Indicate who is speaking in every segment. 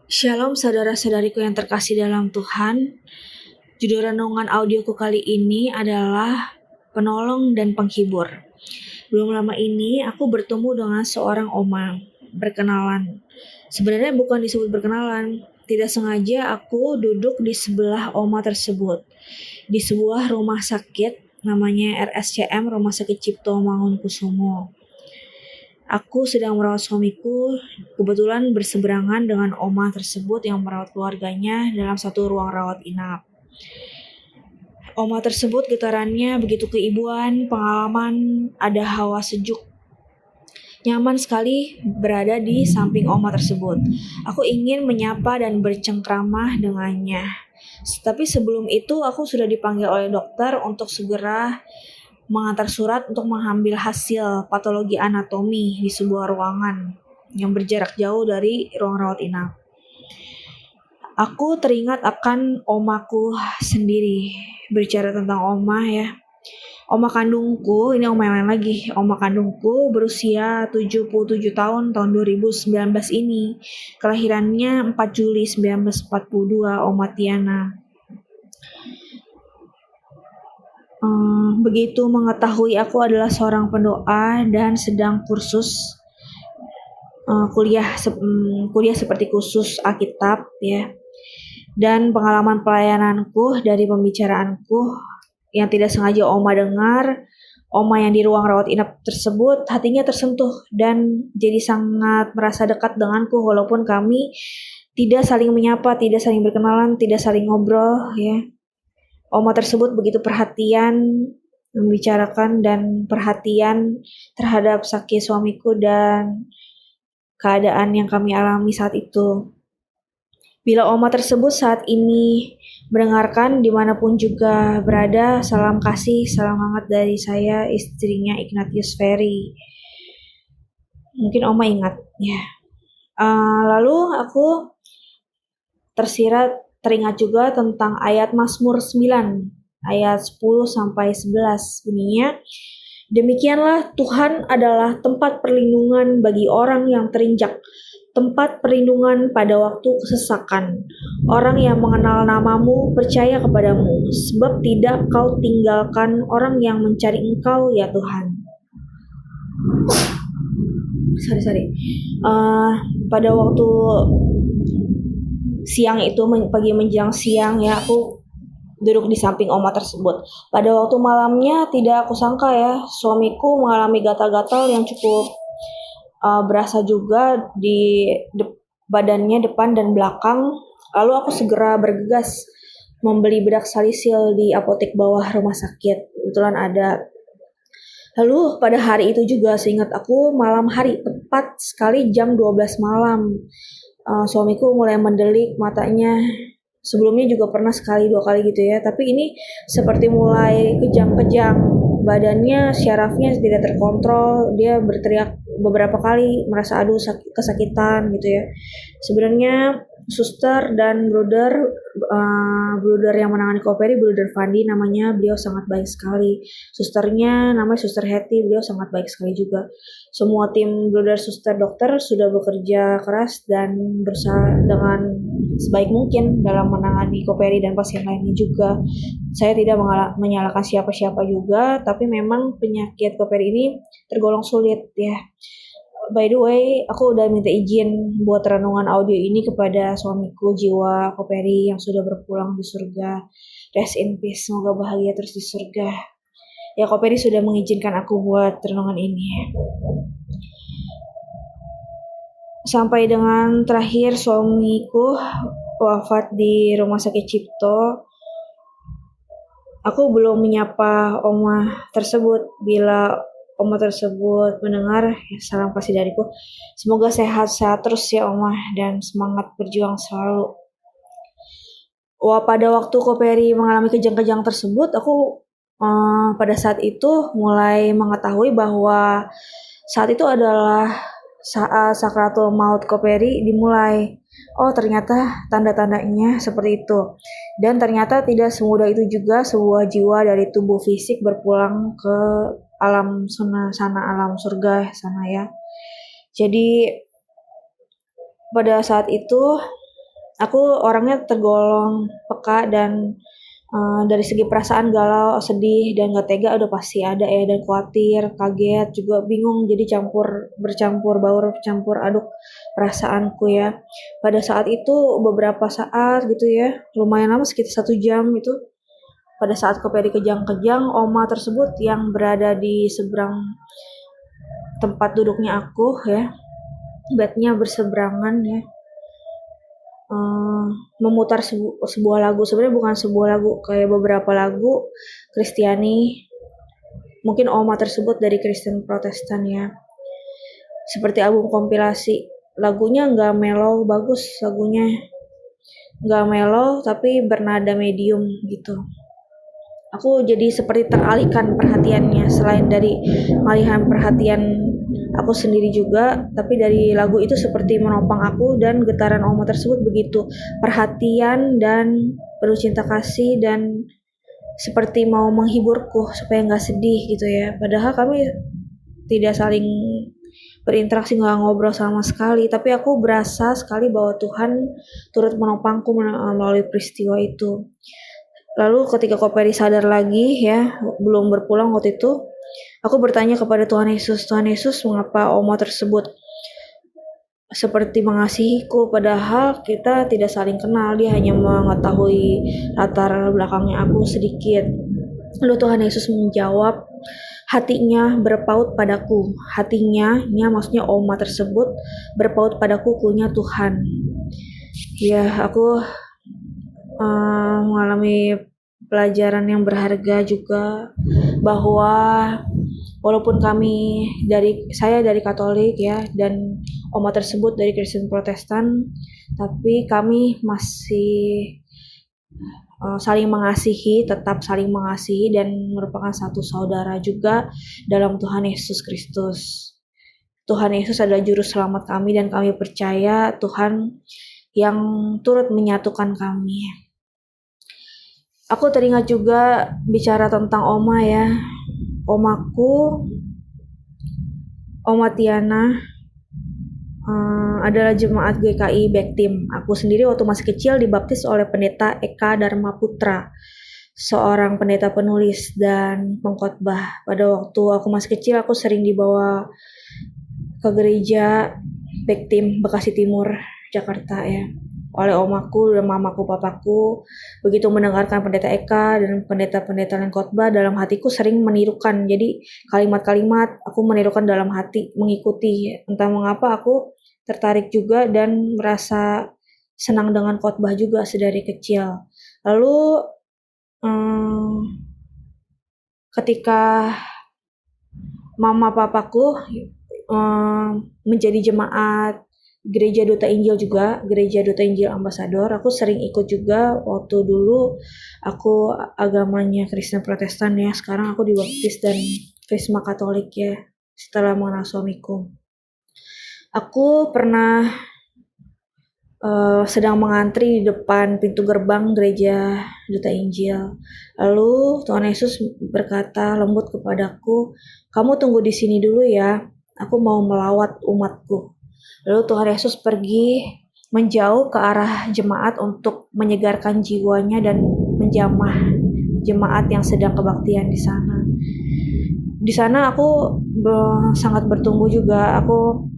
Speaker 1: Shalom saudara-saudariku yang terkasih dalam Tuhan. Judul renungan audioku kali ini adalah Penolong dan Penghibur. Belum lama ini aku bertemu dengan seorang oma, berkenalan. Sebenarnya bukan disebut berkenalan, tidak sengaja aku duduk di sebelah oma tersebut. Di sebuah rumah sakit namanya RSCM, Rumah Sakit Cipto Mangunkusumo. Aku sedang merawat suamiku, kebetulan berseberangan dengan oma tersebut yang merawat keluarganya dalam satu ruang rawat inap. Oma tersebut getarannya begitu keibuan, pengalaman, ada hawa sejuk. Nyaman sekali berada di samping oma tersebut. Aku ingin menyapa dan bercengkrama dengannya. Tapi sebelum itu aku sudah dipanggil oleh dokter untuk segera mengantar surat untuk mengambil hasil patologi anatomi di sebuah ruangan yang berjarak jauh dari ruang rawat inap. Aku teringat akan omaku sendiri. Berbicara tentang oma ya. Oma kandungku, ini oma yang lain lagi. Oma kandungku berusia 77 tahun 2019 ini. Kelahirannya 4 Juli 1942, Oma Tiana. Begitu mengetahui aku adalah seorang pendoa dan sedang kursus kuliah seperti kursus Alkitab ya, dan pengalaman pelayananku dari pembicaraanku yang tidak sengaja oma dengar, oma yang di ruang rawat inap tersebut hatinya tersentuh dan jadi sangat merasa dekat denganku walaupun kami tidak saling menyapa, tidak saling berkenalan, tidak saling ngobrol ya. Oma tersebut begitu perhatian membicarakan dan perhatian terhadap sakit suamiku dan keadaan yang kami alami saat itu. Bila oma tersebut saat ini mendengarkan dimanapun juga berada, salam kasih, salam hangat dari saya, istrinya Ignatius Ferry. Mungkin oma ingat ya. Lalu aku teringat juga tentang ayat Mazmur 9 ayat 10 sampai 11. Bunyinya, demikianlah Tuhan adalah tempat perlindungan bagi orang yang terinjak, tempat perlindungan pada waktu kesesakan. Orang yang mengenal namamu percaya kepadamu, sebab tidak kau tinggalkan orang yang mencari engkau ya Tuhan. Pada waktu siang itu, pagi menjelang siang ya, aku duduk di samping oma tersebut. Pada waktu malamnya tidak aku sangka ya, suamiku mengalami gatal-gatal yang cukup berasa juga di badannya depan dan belakang. Lalu aku segera bergegas membeli bedak salisil di apotek bawah rumah sakit. Kebetulan ada. Lalu pada hari itu juga seingat aku malam hari, tepat sekali jam 12 malam. Suamiku mulai mendelik matanya. Sebelumnya juga pernah sekali 2 kali gitu ya, tapi ini seperti mulai kejang-kejang, badannya syarafnya tidak terkontrol, dia berteriak beberapa kali, merasa kesakitan gitu ya. Sebenarnya suster dan brother yang menangani Koperi, brother Fandi namanya, beliau sangat baik sekali. Susternya namanya Suster Hetty, beliau sangat baik sekali juga. Semua tim brother, suster, dokter sudah bekerja keras dan berusaha dengan sebaik mungkin dalam menangani Koperi dan pasien lainnya juga. Saya tidak menyalahkan siapa-siapa juga, tapi memang penyakit Koperi ini tergolong sulit ya. By the way, aku udah minta izin buat renungan audio ini kepada suamiku jiwa Koperi yang sudah berpulang di surga. Rest in peace, semoga bahagia terus di surga. Ya, Koperi sudah mengizinkan aku buat renungan ini. Sampai dengan terakhir suamiku wafat di Rumah Sakit Cipto, aku belum menyapa oma tersebut. Bila oma tersebut mendengar, ya salam kasih dariku. Semoga sehat-sehat terus ya oma, dan semangat berjuang selalu. Pada waktu Koperi mengalami kejang-kejang tersebut, aku pada saat itu mulai mengetahui bahwa saat itu adalah saat sakratul maut Koperi dimulai. Oh, ternyata tanda-tandanya seperti itu. Dan ternyata tidak semudah itu juga sebuah jiwa dari tubuh fisik berpulang ke alam sana, alam surga sana ya. Jadi pada saat itu Aku orangnya tergolong peka dan dari segi perasaan galau, sedih, dan gak tega udah pasti ada ya, dan khawatir, kaget, juga bingung, jadi bercampur baur, campur aduk perasaanku ya. Pada saat itu beberapa saat gitu ya, lumayan lama sekitar 1 jam itu, pada saat KPD kejang-kejang, oma tersebut yang berada di seberang tempat duduknya aku ya, bednya berseberangan ya, memutar sebuah lagu, sebenarnya bukan sebuah lagu, kayak beberapa lagu Kristiani, mungkin oma tersebut dari Kristen Protestan ya, seperti album kompilasi. Lagunya nggak mellow, bagus lagunya, nggak mellow tapi bernada medium gitu. Aku jadi seperti teralihkan perhatiannya, selain dari malihan perhatian aku sendiri juga, tapi dari lagu itu seperti menopang aku, dan getaran oma tersebut begitu perhatian dan penuh cinta kasih, dan seperti mau menghiburku supaya nggak sedih gitu ya. Padahal kami tidak saling berinteraksi, nggak ngobrol sama sekali, tapi aku berasa sekali bahwa Tuhan turut menopangku melalui peristiwa itu. Lalu ketika Koperi sadar lagi ya, belum berpulang waktu itu, aku bertanya kepada Tuhan Yesus, Tuhan Yesus, mengapa oma tersebut seperti mengasihiku, padahal kita tidak saling kenal, dia hanya mengetahui latar belakangnya aku sedikit. Lalu Tuhan Yesus menjawab, hatinya berpaut padaku. Hatinya, maksudnya oma tersebut berpaut padaku, kunya Tuhan. Ya, aku mengalami pelajaran yang berharga juga, bahwa walaupun saya dari Katolik ya, dan oma tersebut dari Kristen Protestan, tapi kami masih saling mengasihi, tetap saling mengasihi, dan merupakan satu saudara juga dalam Tuhan Yesus Kristus. Tuhan Yesus adalah juru selamat kami, dan kami percaya Tuhan yang turut menyatukan kami. Aku teringat juga bicara tentang oma ya. Omaku, Oma Tiana, adalah jemaat GKI Bektim. Aku sendiri waktu masih kecil dibaptis oleh pendeta Eka Dharma Putra, seorang pendeta penulis dan pengkhotbah. Pada waktu aku masih kecil, aku sering dibawa ke gereja Bektim Bekasi Timur, Jakarta ya, oleh omaku dan mamaku, papaku. Begitu mendengarkan pendeta Eka dan pendeta-pendeta yang khotbah, dalam hatiku sering menirukan. Jadi kalimat-kalimat aku menirukan dalam hati, mengikuti. Entah mengapa aku tertarik juga dan merasa senang dengan khotbah juga sedari kecil. Lalu ketika mama papaku menjadi jemaat Gereja Duta Injil juga, Gereja Duta Injil Ambasador, aku sering ikut juga. Waktu dulu aku agamanya Kristen Protestan ya, sekarang aku dibaptis dan Krisma Katolik ya, setelah mengenal suamiku. Aku pernah sedang mengantri di depan pintu gerbang Gereja Duta Injil. Lalu Tuhan Yesus berkata lembut kepadaku, kamu tunggu di sini dulu ya, aku mau melawat umatku. Lalu Tuhan Yesus pergi menjauh ke arah jemaat untuk menyegarkan jiwanya dan menjamah jemaat yang sedang kebaktian di sana. Di sana aku sangat bertumbuh juga. Aku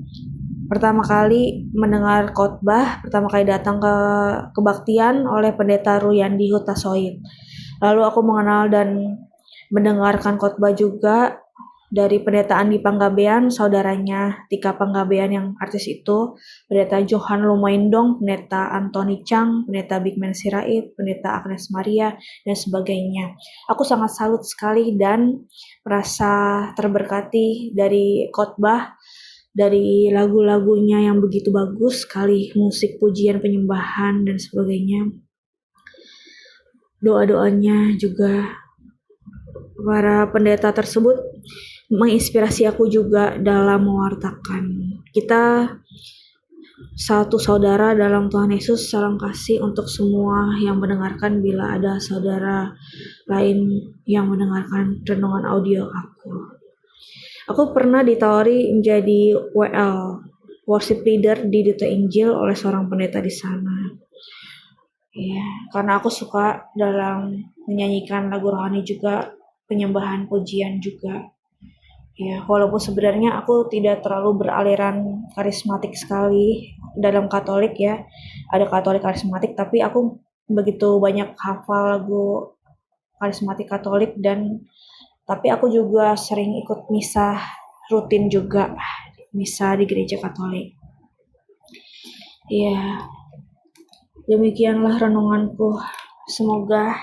Speaker 1: pertama kali mendengar khotbah, pertama kali datang ke kebaktian oleh pendeta Ruyandi Hutasoid. Lalu aku mengenal dan mendengarkan khotbah juga dari pendeta Andi Panggabean, saudaranya Tika Panggabean yang artis itu, pendeta Johan Lumaindong, pendeta Anthony Chang, pendeta Bigman Sirait, pendeta Agnes Maria, dan sebagainya. Aku sangat salut sekali dan merasa terberkati dari khotbah, dari lagu-lagunya yang begitu bagus sekali, musik pujian penyembahan dan sebagainya. Doa-doanya juga para pendeta tersebut menginspirasi aku juga dalam mewartakan. Kita satu saudara dalam Tuhan Yesus, salam kasih untuk semua yang mendengarkan. Bila ada saudara lain yang mendengarkan renungan audio aku pernah ditawari menjadi WL, worship leader di Duta Injil oleh seorang pendeta di sana. Iya, karena aku suka dalam menyanyikan lagu rohani juga, penyembahan pujian juga. Ya, walaupun sebenarnya aku tidak terlalu beraliran karismatik sekali dalam Katolik ya. Ada Katolik karismatik, tapi aku begitu banyak hafal lagu karismatik Katolik dan tapi aku juga sering ikut misa rutin juga, misa di gereja Katolik. Iya, demikianlah renunganku. Semoga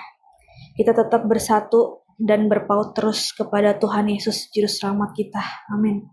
Speaker 1: kita tetap bersatu dan berpaut terus kepada Tuhan Yesus Juru Selamat kita. Amin.